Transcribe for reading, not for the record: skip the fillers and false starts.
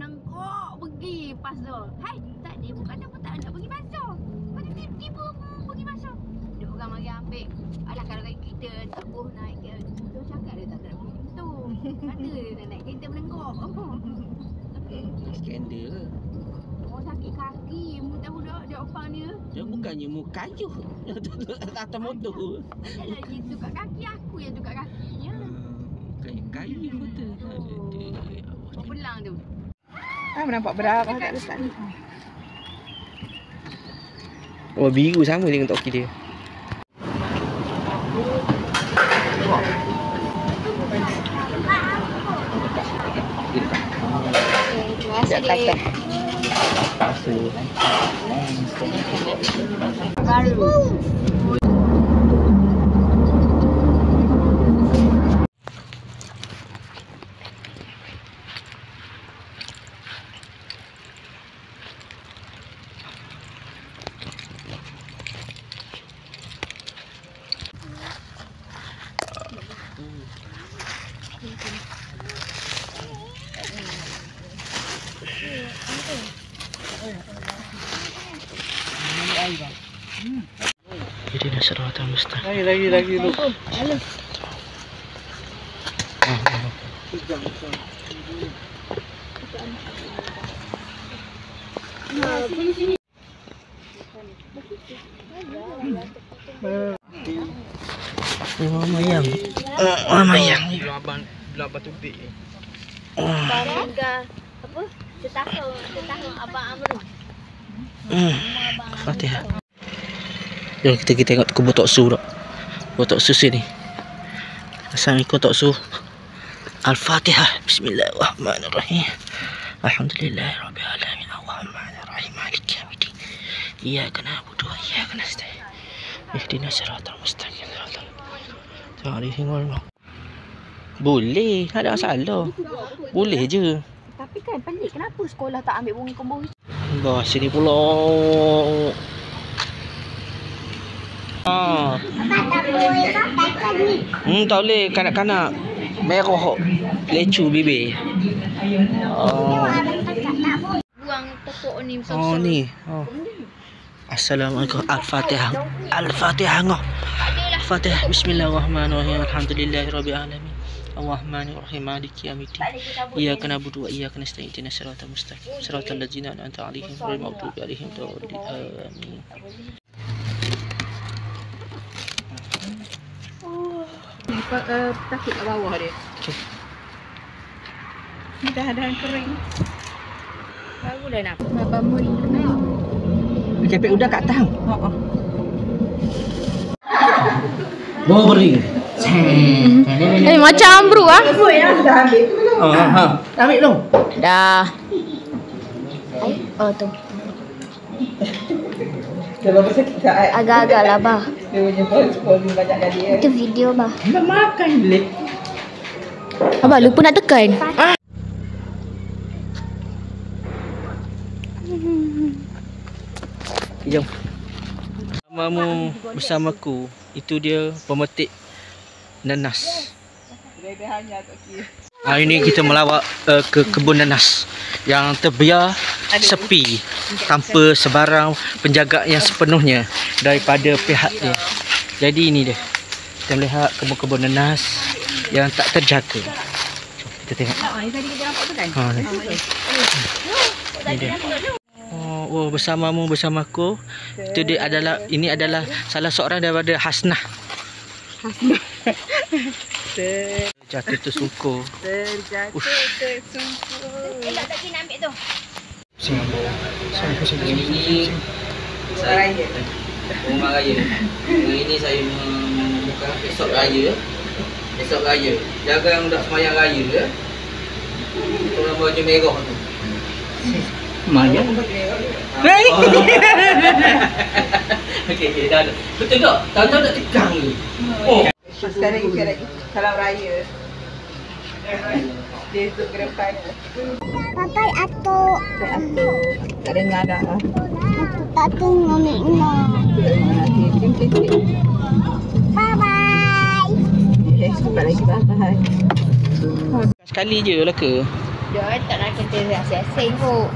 menengkok pergi pasar. Hai, tadi bukan apa tak nak pergi pasar. Lepas tu tiba-tiba pergi pasar. Ada orang mari ambil. Alah kalau kita tak boleh naik ke. Dia cakap dia tak nak pergi tu. Kata dia nak naik kereta menengkok. Skandal ke? Oh sakit kaki. Mu tahu tak dia opang dia. Dia bukannya mu kayu. Atas motor. Adalah dia tukar kaki, aku yang tukar kakinya. Kayu betul. Kau pelang tu. Nampak berapa kat dekat ni. Oh, biru sama dengan toki dia. Terima kasih. Baru. Jadi dah serata mustahil. Lagi lu. Mayang. Mayang. Belah batu big. Barangga apa? Setahun abang Amru. Fatihah. Jom kita tengok kebun Tok Su tak. Kebun Tok Su sini. Assalamualaikum Tok Su. Al-Fatihah. Bismillahirrahmanirrahim. Alhamdulillahirabbil alamin. Arrahmanirrahim. Maliki yaumiddin. Iyyaka na'budu wa iyyaka nasta'in. Ihdinas siratal mustaqim. Boleh, tak ada masalah. Boleh je. Tapi kan pelik kenapa sekolah tak ambil bunga kemboh? Bah, sini pula. Tak boleh kanak-kanak. Merah lecu bibir. Buang pokok ni besar. Oh ni. Assalamualaikum. Al-Fatihah. Al-Fatihah ngoh. Al-Fatihah. Bismillahirrahmanirrahim. Alhamdulillahirabbil alamin. Arrahmanirrahim. Maliki yaumiddin. Iyyaka na'budu wa iyyaka nasta'in. Ihdinas siratal mustaqim. Siratal ladzina an'amta 'alaihim ghairil maghdubi 'alaihim waladdallin. Amin. Takut kat bawah dia. Dah kering. Baru dah nak. Abang mu ni kenal. Kepek udah kat tang. Bawa beri. Macam Amru ah. Dah ambil. Ambil dong. Dah. Oh tu. Kalau pasal kita Agak-agak lah bah. dia punya exposing banyak kali ya. Itu video bah. Nak makan boleh. Abah lupa nak tekan. Jom. Bersamamu bersamaku. Itu dia pemetik nanas. Dia hanya tak kira. Hari ini kita melawat ke kebun nanas yang terbiar sepi tanpa sebarang penjaga yang sepenuhnya daripada pihaknya. Jadi ini dia. Kita melihat kebun-kebun nanas yang tak terjaga. Jom kita tengok. Ini tadi kita nampak tu kan? Ini dia. Oh, bersamamu bersamaku. Itu dia adalah, ini adalah salah seorang daripada Hasnah. Jatuh tersungkur. Terjatuh tersungkur. Tak kena ambil tu. Ini saya rumah raya. Hari ini saya membuka esok raya. Esok raya. Jaga yang dak semayang raya ya. Orang baju merah tu. Maya. Okey, dah. Betul tak? Tahu nak tegang ni. Oh. Sekarang ikut salam raya. Dia duduk ke depan. Papai atuk. Tak dengar dah. Tak tengok Mikna. Bye-bye. Sampai lagi bye-bye. Sekali je lah ke? Dia tak nak kata asing-asing kot.